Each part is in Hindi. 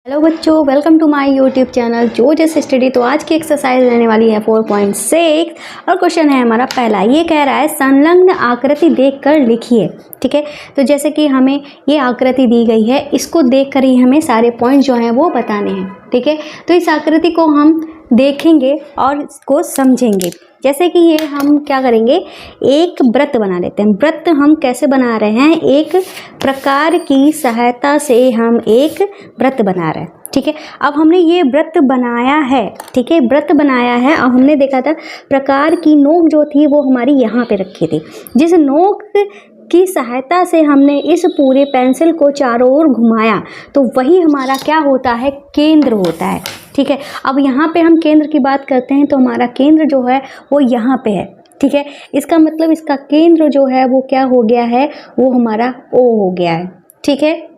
हेलो बच्चों, welcome to my YouTube channel जोजस स्टडी। तो आज की एक्सरसाइज रहने वाली है 4.6 और क्वेश्चन है हमारा पहला। ये कह रहा है संलग्न आकृति देखकर लिखिए। ठीक है, तो जैसे कि हमें ये आकृति दी गई है, इसको देखकर ही हमें सारे पॉइंट जो हैं वो बताने हैं। ठीक है, तो इस आकृति को हम देखेंगे और इसको समझेंगे। जैसे कि ये हम क्या करेंगे, एक वृत्त बना लेते हैं। वृत्त हम कैसे बना रहे हैं, एक प्रकार की सहायता से हम एक वृत्त बना रहे हैं। ठीक है, अब हमने ये वृत्त बनाया है। ठीक है, वृत्त बनाया है और हमने देखा था प्रकार की नोक जो थी वो हमारी यहाँ पे रखी थी। जिस नोक की सहायता से हमने इस पूरे पेंसिल को चारों ओर घुमाया तो वही हमारा क्या होता है, केंद्र होता है। ठीक है, अब यहाँ पे हम केंद्र की बात करते हैं तो हमारा केंद्र जो है वो यहाँ पे है। ठीक है, इसका मतलब इसका केंद्र जो है वो क्या हो गया है, वो हमारा O हो गया है। ठीक है,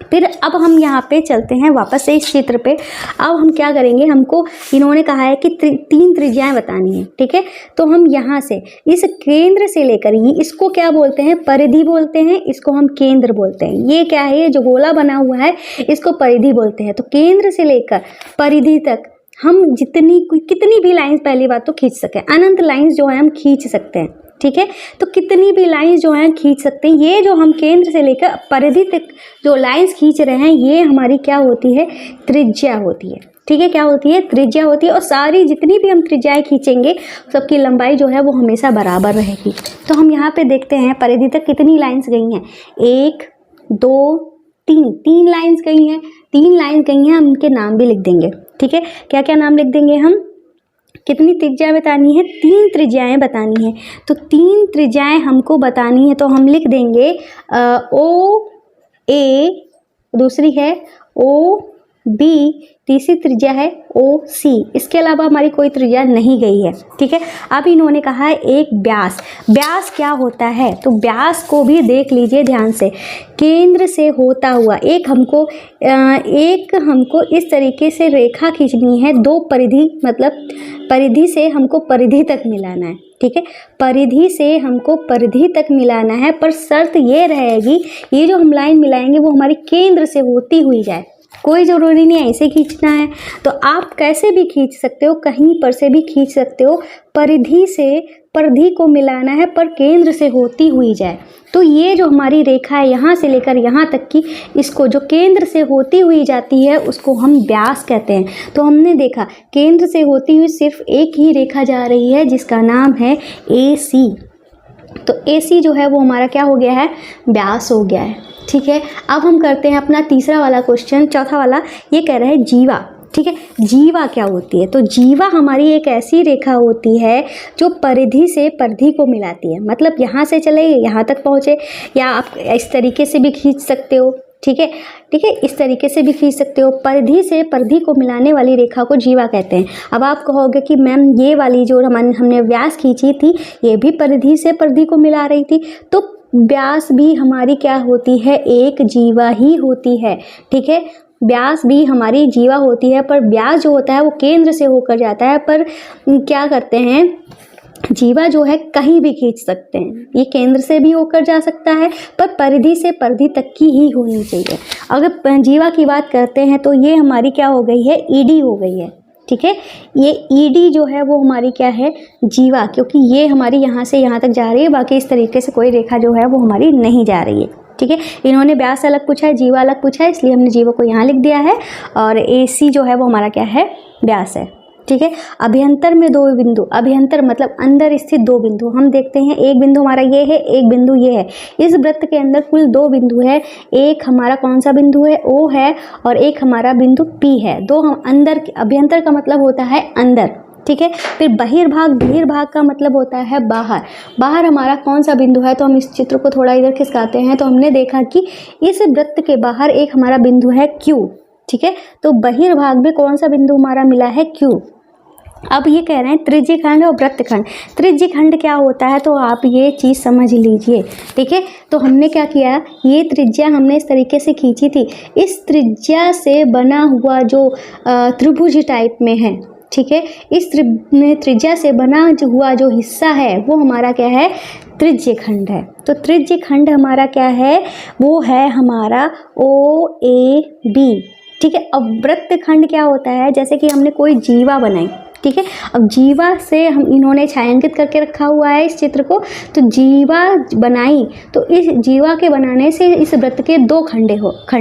फिर अब हम यहाँ पे चलते हैं वापस से इस चित्र पे। अब हम क्या करेंगे, हमको इन्होंने कहा है कि तीन त्रिज्याएं बतानी है। ठीक है, तो हम यहाँ से इस केंद्र से लेकर ही इसको क्या बोलते हैं, परिधि बोलते हैं, इसको हम केंद्र बोलते हैं। ये क्या है, ये जो गोला बना हुआ है इसको परिधि बोलते हैं। तो केंद्र से लेकर परिधि तक हम कितनी भी लाइन्स, पहली बात तो खींच सकें, अनंत लाइन्स जो है हम खींच सकते हैं। ठीक है, तो कितनी भी लाइंस जो हैं खींच सकते हैं। ये जो हम केंद्र से लेकर परिधि तक जो लाइंस खींच रहे हैं ये हमारी क्या होती है, त्रिज्या होती है। ठीक है, क्या होती है, त्रिज्या होती है। और सारी जितनी भी हम त्रिज्याएं खींचेंगे सबकी लंबाई जो है वो हमेशा बराबर रहेगी। तो हम यहाँ पे देखते हैं परिधि तक कितनी लाइन्स गई हैं, 1 2 3, 3 लाइन्स गई हैं। 3 लाइन्स गई हैं, हम उनके नाम भी लिख देंगे। ठीक है, क्या क्या नाम लिख देंगे हम, कितनी त्रिज्या बतानी है, 3 त्रिज्याएं बतानी है। तो 3 त्रिज्याएं हमको बतानी है तो हम लिख देंगे ओ ए, दूसरी है ओ बी, तीसरी त्रिज्या है ओ सी। इसके अलावा हमारी कोई त्रिज्या नहीं गई है। ठीक है, अब इन्होंने कहा है एक व्यास। व्यास क्या होता है, तो व्यास को भी देख लीजिए ध्यान से। केंद्र से होता हुआ एक हमको इस तरीके से रेखा खींचनी है, 2 परिधि, मतलब परिधि से हमको परिधि तक मिलाना है। ठीक है, परिधि से हमको परिधि तक मिलाना है, पर शर्त ये रहेगी ये जो हम लाइन मिलाएंगे वो हमारी केंद्र से होती हुई जाए। कोई ज़रूरी नहीं है ऐसे खींचना है, तो आप कैसे भी खींच सकते हो, कहीं पर से भी खींच सकते हो। परिधि से परिधि को मिलाना है पर केंद्र से होती हुई जाए। तो ये जो हमारी रेखा है यहाँ से लेकर यहाँ तक की, इसको जो केंद्र से होती हुई जाती है उसको हम व्यास कहते हैं। तो हमने देखा केंद्र से होती हुई सिर्फ एक ही रेखा जा रही है जिसका नाम है AC। तो AC जो है वो हमारा क्या हो गया है, व्यास हो गया है। ठीक है, अब हम करते हैं अपना तीसरा वाला क्वेश्चन, चौथा वाला। ये कह रहा है जीवा। ठीक है, जीवा क्या होती है, तो जीवा हमारी एक ऐसी रेखा होती है जो परिधि से परिधि को मिलाती है। मतलब यहाँ से चले यहाँ तक पहुँचे, या आप इस तरीके से भी खींच सकते हो। ठीक है, ठीक है, इस तरीके से भी खींच सकते हो। परिधि से परिधि को मिलाने वाली रेखा को जीवा कहते हैं। अब आप कहोगे कि मैम ये वाली जो हमने व्यास खींची थी ये भी परिधि से परिधि को मिला रही थी, तो व्यास भी हमारी क्या होती है, एक जीवा ही होती है। ठीक है, व्यास भी हमारी जीवा होती है, पर व्यास जो होता है वो केंद्र से होकर जाता है, पर क्या करते हैं, जीवा जो है कहीं भी खींच सकते हैं। ये केंद्र से भी होकर जा सकता है पर परिधि से परिधि तक की ही होनी चाहिए। अगर जीवा की बात करते हैं तो ये हमारी क्या हो गई है, ED हो गई है। ठीक है, ये ED जो है वो हमारी क्या है, जीवा, क्योंकि ये हमारी यहाँ से यहाँ तक जा रही है, बाकी इस तरीके से कोई रेखा जो है वो हमारी नहीं जा रही है। ठीक है, इन्होंने व्यास अलग पूछा है, जीवा अलग पूछा है, इसलिए हमने जीवा को यहाँ लिख दिया है और AC जो है वो हमारा क्या है, व्यास है। ठीक है, अभ्यंतर में 2 बिंदु, अभ्यंतर मतलब अंदर स्थित 2 बिंदु। हम देखते हैं एक बिंदु हमारा ये है, एक बिंदु ये है। इस वृत्त के अंदर कुल 2 बिंदु है। एक हमारा कौन सा बिंदु है, O है, और एक हमारा बिंदु P है। 2 हम अंदर, अभ्यंतर का मतलब होता है अंदर। ठीक है, फिर बहिर्भाग का मतलब होता है बाहर। बाहर हमारा कौन सा बिंदु है, तो हम इस चित्र को थोड़ा इधर खिसकाते हैं तो हमने देखा कि इस वृत्त के बाहर एक हमारा बिंदु है Q। ठीक है, तो बहिर्भाग में कौन सा बिंदु हमारा मिला है, Q। अब ये कह रहे हैं त्रिज्यखंड और वृत्तखंड। त्रिज्यखंड क्या होता है, तो आप ये चीज़ समझ लीजिए। ठीक है, तो हमने क्या किया, ये त्रिज्या हमने इस तरीके से खींची थी। इस त्रिज्या से बना हुआ जो त्रिभुज टाइप में है, ठीक है, इस त्रिज्या से बना हुआ जो हिस्सा है वो हमारा क्या है, त्रिज्यखंड है। तो त्रिज्यखंड हमारा क्या है, वो है हमारा OAB। ठीक है। अब वृत्तखंड क्या होता है, जैसे कि हमने कोई जीवा बनाई, ठीक है। अब जीवा से हम इन्होंने छायांकित करके रखा हुआ है इस चित्र को, तो जीवा बनाई, तो इस जीवा के बनाने से इस वृत्त के दो खंड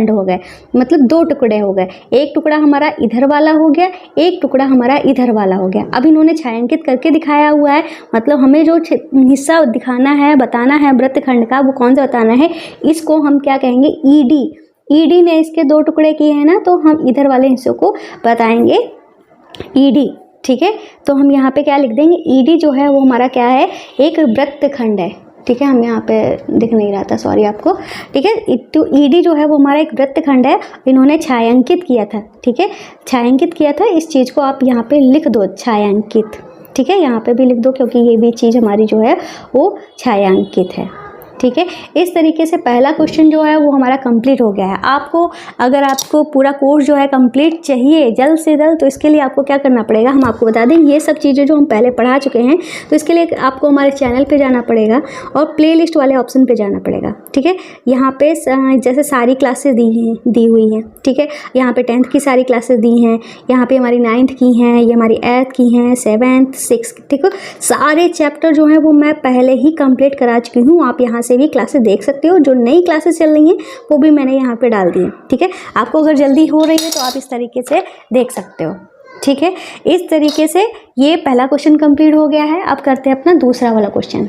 हो गए, मतलब दो टुकड़े हो गए। एक टुकड़ा हमारा इधर वाला हो गया, एक टुकड़ा हमारा इधर वाला हो गया। अब इन्होंने छायांकित करके दिखाया हुआ है, मतलब हमें जो हिस्सा दिखाना है, बताना है वृत्तखंड का, वो कौन सा बताना है, इसको हम क्या कहेंगे, ईडी ने इसके दो टुकड़े किए हैं ना, तो हम इधर वाले हिस्सों को बताएंगे ईडी, ठीक है। तो हम यहाँ पे क्या लिख देंगे, ईडी जो है वो हमारा क्या है, एक वृत्तखंड है, ठीक है। हम यहाँ पे दिख नहीं रहा था, सॉरी आपको, ठीक है। तो ईडी जो है वो हमारा एक वृत्तखंड है, इन्होंने छायांकित किया था, ठीक है, छायांकित किया था। इस चीज़ को आप यहाँ पे लिख दो, छायांकित, ठीक है, यहाँ पे भी लिख दो, क्योंकि ये भी चीज़ हमारी जो है वो छायांकित है, ठीक है। इस तरीके से पहला क्वेश्चन जो है वो हमारा कंप्लीट हो गया है। आपको अगर आपको पूरा कोर्स जो है कंप्लीट चाहिए जल्द से जल्द, तो इसके लिए आपको क्या करना पड़ेगा, हम आपको बता दें, ये सब चीज़ें जो हम पहले पढ़ा चुके हैं, तो इसके लिए आपको हमारे चैनल पे जाना पड़ेगा और प्लेलिस्ट वाले ऑप्शन पे जाना पड़ेगा, ठीक है। यहाँ पे जैसे सारी क्लासेस दी हुई हैं, ठीक है। यहाँ पे 10th की सारी क्लासेस दी हैं, यहाँ पे हमारी 9th की हैं, ये हमारी 8th की हैं, 7th 6th, ठीक है। सारे चैप्टर जो हैं वो मैं पहले ही कंप्लीट करा चुकी हूँ, आप यहाँ से भी क्लासेस देख सकते हो। जो नई क्लासेस चल रही हैं वो भी मैंने यहाँ पे डाल दी है, ठीक है। आपको अगर जल्दी हो रही है तो आप इस तरीके से देख सकते हो, ठीक है। इस तरीके से ये पहला क्वेश्चन कंप्लीट हो गया है। अब करते हैं अपना दूसरा वाला क्वेश्चन।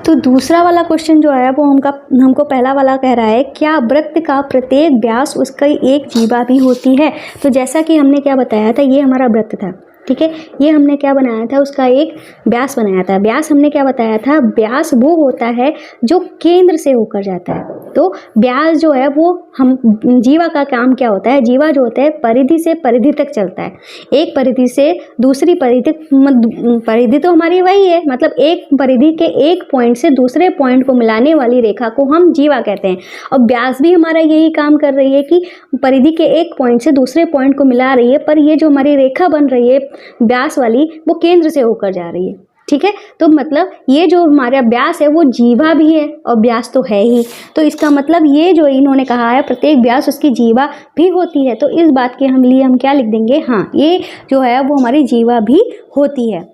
तो दूसरा वाला क्वेश्चन जो है वो हमको पहला वाला कह रहा है, क्या वृत्त का प्रत्येक व्यास उसका एक जीवा भी होती है। तो जैसा कि हमने क्या बताया था, ये हमारा वृत्त था, ठीक है। ये हमने क्या बनाया था, उसका एक व्यास बनाया था। व्यास हमने क्या बताया था, व्यास वो होता है जो केंद्र से होकर जाता है। तो व्यास जो है वो हम जीवा का काम क्या होता है, जीवा जो होता है परिधि से परिधि तक चलता है। एक परिधि से दूसरी परिधि, परिधि तो हमारी वही है, मतलब एक परिधि के एक पॉइंट से दूसरे पॉइंट को मिलाने वाली रेखा को हम जीवा कहते हैं। और व्यास भी हमारा यही काम कर रही है कि परिधि के एक पॉइंट से दूसरे पॉइंट को मिला रही है, पर ये जो हमारी रेखा बन रही है व्यास वाली, वो केंद्र से होकर जा रही है, ठीक है। तो मतलब ये जो हमारा व्यास है वो जीवा भी है और व्यास तो है ही, तो इसका मतलब ये जो इन्होंने कहा है प्रत्येक व्यास उसकी जीवा भी होती है, तो इस बात के हम क्या लिख देंगे, हाँ, ये जो है वो हमारी जीवा भी होती है।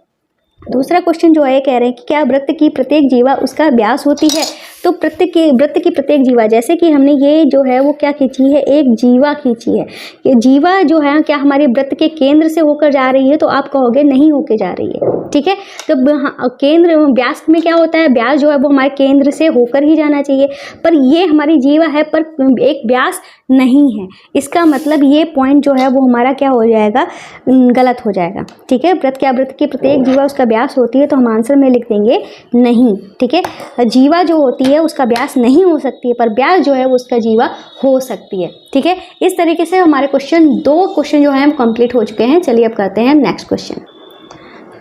दूसरा क्वेश्चन जो है कह रहे हैं कि क्या वृत्त की प्रत्येक जीवा उसका व्यास होती है। तो वृत्त की प्रत्येक जीवा, जैसे कि हमने ये जो है वो क्या खींची है, एक जीवा खींची है। ये जीवा जो है क्या हमारे वृत्त के केंद्र से होकर जा रही है, तो आप कहोगे नहीं होकर जा रही है, ठीक है। तो केंद्र व्यास में क्या होता है, व्यास जो है वो हमारे केंद्र से होकर ही जाना चाहिए, पर ये हमारी जीवा है पर एक व्यास नहीं है। इसका मतलब ये पॉइंट जो है वो हमारा क्या हो जाएगा, गलत हो जाएगा, ठीक है। वृत्त की प्रत्येक जीवा उसका व्यास होती है, तो हम आंसर में लिख देंगे नहीं, ठीक है। जीवा जो होती है उसका व्यास नहीं हो सकती है, पर व्यास जो है वो उसका जीवा हो सकती है, ठीक है। इस तरीके से हमारे दो क्वेश्चन जो है कंप्लीट हो चुके हैं। चलिए अब करते हैं नेक्स्ट क्वेश्चन।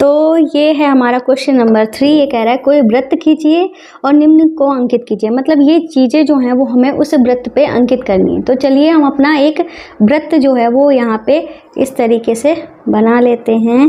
तो ये है हमारा क्वेश्चन नंबर 3। ये कह रहा है कोई वृत्त खींचिए और निम्न को अंकित कीजिए। मतलब ये चीज़ें जो हैं वो हमें उस वृत्त पे अंकित करनी है। तो चलिए हम अपना एक वृत्त जो है वो यहाँ पे इस तरीके से बना लेते हैं।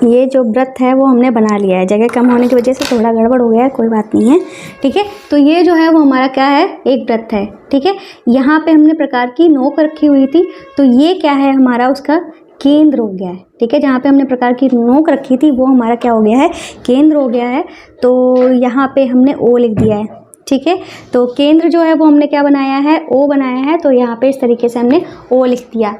ये जो वृत्त है वो हमने बना लिया है, जगह कम होने की वजह से थोड़ा गड़बड़ हो गया है, कोई बात नहीं है, ठीक है। तो ये जो है वो हमारा क्या है, एक वृत्त है, ठीक है। यहाँ पे हमने प्रकार की नोक रखी हुई थी, तो ये क्या है हमारा उसका केंद्र हो गया है, ठीक है। जहाँ पे हमने प्रकार की नोक रखी थी वो हमारा क्या हो गया है, केंद्र हो गया है। तो यहाँ पे हमने ओ लिख दिया है, ठीक है। तो केंद्र जो है वो हमने क्या बनाया है, ओ बनाया है, तो यहाँ पे इस तरीके से हमने ओ लिख दिया,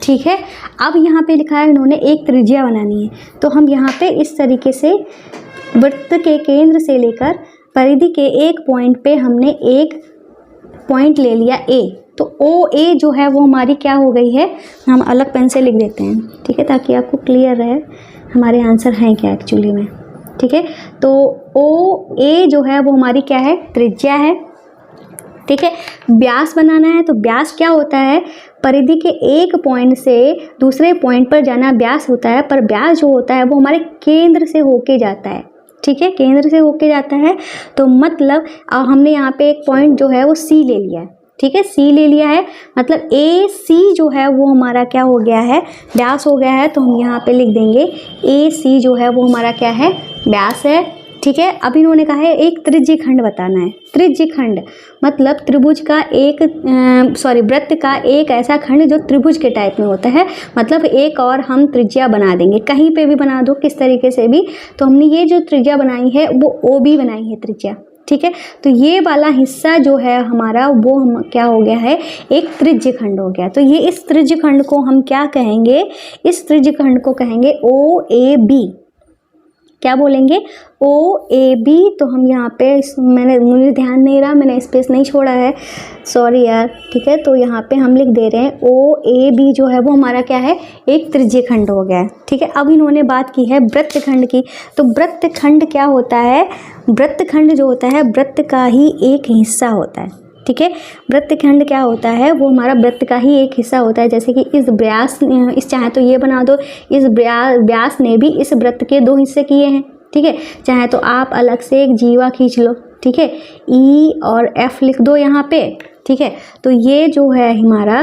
ठीक है। अब यहाँ पे लिखा है इन्होंने एक त्रिज्या बनानी है, तो हम यहाँ पे इस तरीके से वृत्त के केंद्र से लेकर परिधि के एक पॉइंट पे हमने एक पॉइंट ले लिया ए। तो ओ ए जो है वो हमारी क्या हो गई है, हम अलग पेन से लिख देते हैं, ठीक है, ताकि आपको क्लियर रहे हमारे आंसर हैं क्या एक्चुअली में, ठीक है। तो ओ ए जो है वो हमारी क्या है, त्रिज्या है, ठीक है। व्यास बनाना है, तो व्यास क्या होता है, परिधि के एक पॉइंट से दूसरे पॉइंट पर जाना व्यास होता है, पर व्यास जो होता है वो हमारे केंद्र से होके जाता है, ठीक है, केंद्र से होके जाता है। तो मतलब हमने यहाँ पे एक पॉइंट जो है वो सी ले लिया है, ठीक है, सी ले लिया है, मतलब ए सी जो है वो हमारा क्या हो गया है, व्यास हो गया है। तो हम यहाँ पे लिख देंगे ए सी जो है वो हमारा क्या है, व्यास है, ठीक है। अब इन्होंने कहा है एक त्रिज्यी खंड बताना है। त्रिज्यी खंड मतलब त्रिभुज का एक वृत्त का एक ऐसा खंड जो त्रिभुज के टाइप में होता है, मतलब एक और हम त्रिज्या बना देंगे, कहीं पे भी बना दो किस तरीके से भी। तो हमने ये जो त्रिज्या बनाई है वो OB बनाई है त्रिज्या, ठीक है। तो ये वाला हिस्सा जो है हमारा वो हम क्या हो गया है, एक त्रिज्य खंड हो गया। तो ये इस त्रिज्य खंड को हम क्या कहेंगे, इस त्रिज्य खंड को कहेंगे OAB। क्या बोलेंगे, OAB। तो हम यहाँ पे मुझे ध्यान नहीं रहा, मैंने स्पेस नहीं छोड़ा है, सॉरी यार, ठीक है। तो यहाँ पे हम लिख दे रहे हैं OAB जो है वो हमारा क्या है, एक त्रिज्य खंड हो गया है, ठीक है। अब इन्होंने बात की है वृत्तखंड की। तो वृत्तखंड क्या होता है, वृत्तखंड जो होता है वृत्त का ही एक हिस्सा होता है, ठीक है। वृत्तखंड क्या होता है, वो हमारा वृत्त का ही एक हिस्सा होता है। जैसे कि इस व्यास, इस चाहे तो ये बना दो, इस व्यास ने भी इस वृत्त के 2 हिस्से किए हैं, ठीक है। चाहे तो आप अलग से एक जीवा खींच लो, ठीक है, E और F लिख दो यहाँ पे, ठीक है। तो ये जो है हमारा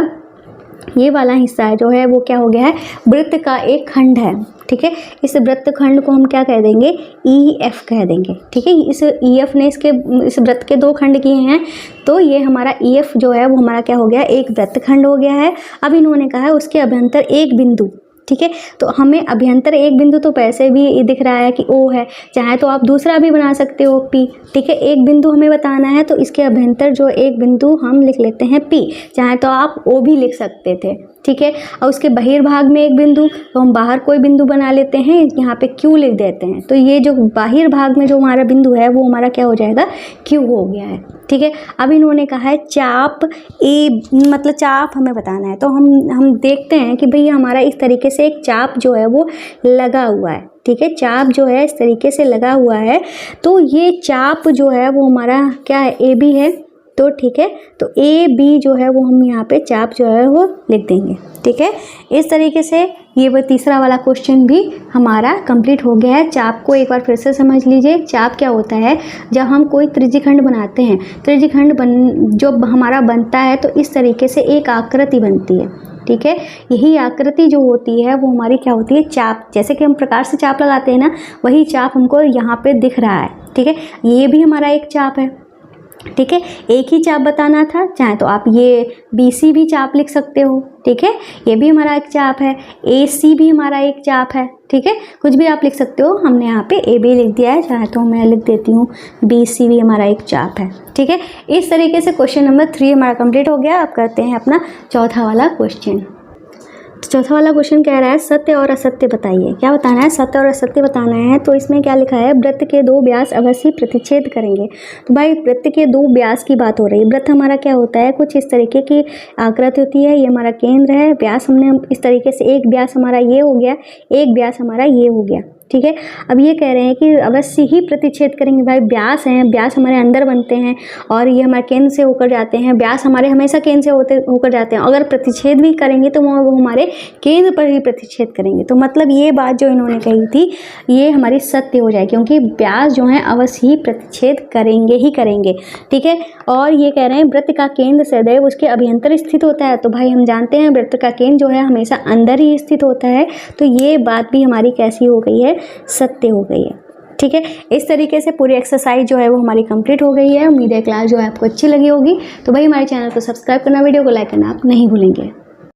ये वाला हिस्सा है जो है वो क्या हो गया है, वृत्त का एक खंड है, ठीक है। इस वृत्त खंड को हम क्या कह देंगे, EF कह देंगे, ठीक है। इस EF ने इस वृत्त के 2 खंड किए हैं, तो ये हमारा EF जो है वो हमारा क्या हो गया, एक वृत्त खंड हो गया है। अब इन्होंने कहा है उसके अभ्यंतर एक बिंदु, ठीक है। तो हमें अभ्यंतर एक बिंदु तो पैसे भी दिख रहा है कि O है, चाहे तो आप दूसरा भी बना सकते हो P, ठीक है। एक बिंदु हमें बताना है तो इसके अभ्यंतर जो एक बिंदु हम लिख लेते हैं P, चाहे तो आप O भी लिख सकते थे, ठीक है। और उसके बहिर्भाग में एक बिंदु, तो हम बाहर कोई बिंदु बना लेते हैं, यहाँ पे Q लिख देते हैं। तो ये जो बाहर भाग में जो हमारा बिंदु है वो हमारा क्या हो जाएगा, Q हो गया है, ठीक है। अब इन्होंने कहा है चाप A, मतलब चाप हमें बताना है। तो हम देखते हैं कि भई हमारा इस तरीके से एक चाप जो है वो लगा हुआ है, ठीक है। चाप जो है इस तरीके से लगा हुआ है, तो ये चाप जो है वो हमारा क्या है, AB है, तो ठीक है। तो AB जो है वो हम यहाँ पे चाप जो है वो लिख देंगे, ठीक है। इस तरीके से ये वो तीसरा वाला क्वेश्चन भी हमारा कंप्लीट हो गया है। चाप को एक बार फिर से समझ लीजिए। चाप क्या होता है, जब हम कोई त्रिज्यखंड बनाते हैं, त्रिज्यखंड जो हमारा बनता है तो इस तरीके से एक आकृति बनती है, ठीक है। यही आकृति जो होती है वो हमारी क्या होती है, चाप। जैसे कि हम प्रकार से चाप लगाते हैं ना, वही चाप हमको यहाँ पे दिख रहा है, ठीक है। ये भी हमारा एक चाप है, ठीक है। एक ही चाप बताना था, चाहे तो आप ये BC भी चाप लिख सकते हो, ठीक है। ये भी हमारा एक चाप है, AC भी हमारा एक चाप है, ठीक है। कुछ भी आप लिख सकते हो, हमने यहाँ पे AB लिख दिया है, चाहे तो मैं लिख देती हूँ BC भी हमारा एक चाप है, ठीक है। इस तरीके से क्वेश्चन नंबर 3 हमारा कंप्लीट हो गया। अब करते हैं अपना चौथा वाला क्वेश्चन। तो चौथा वाला क्वेश्चन कह रहा है सत्य और असत्य बताइए। क्या बताना है, सत्य और असत्य बताना है। तो इसमें क्या लिखा है, वृत्त के 2 व्यास अवश्य प्रतिच्छेद करेंगे। तो भाई वृत्त के 2 व्यास की बात हो रही है। वृत्त हमारा क्या होता है, कुछ इस तरीके की आकृति होती है, ये हमारा केंद्र है। व्यास हमने इस तरीके से, एक व्यास हमारा ये हो गया, एक व्यास हमारा ये हो गया, ठीक है। अब ये कह रहे हैं कि अवश्य ही प्रतिच्छेद करेंगे। भाई व्यास हैं, व्यास हमारे अंदर बनते हैं और ये हमारे केंद्र से होकर जाते हैं। व्यास हमारे हमेशा केंद्र से होकर जाते हैं। अगर प्रतिच्छेद भी करेंगे तो वो हमारे केंद्र पर ही प्रतिच्छेद करेंगे। तो मतलब ये बात जो इन्होंने कही थी ये हमारी सत्य हो जाए, क्योंकि व्यास जो है अवश्य ही प्रतिच्छेद करेंगे ही करेंगे, ठीक है। और ये कह रहे हैं वृत्त का केंद्र सदैव उसके अभ्यंतर स्थित होता है। तो भाई हम जानते हैं वृत्त का केंद्र जो है हमेशा अंदर ही स्थित होता है। तो ये बात भी हमारी कैसी हो गई है, सत्य हो गई है, ठीक है। इस तरीके से पूरी एक्सरसाइज जो है वो हमारी कंप्लीट हो गई है। उम्मीद है क्लास जो है आपको अच्छी लगी होगी। तो भाई हमारे चैनल को सब्सक्राइब करना, वीडियो को लाइक करना आप नहीं भूलेंगे।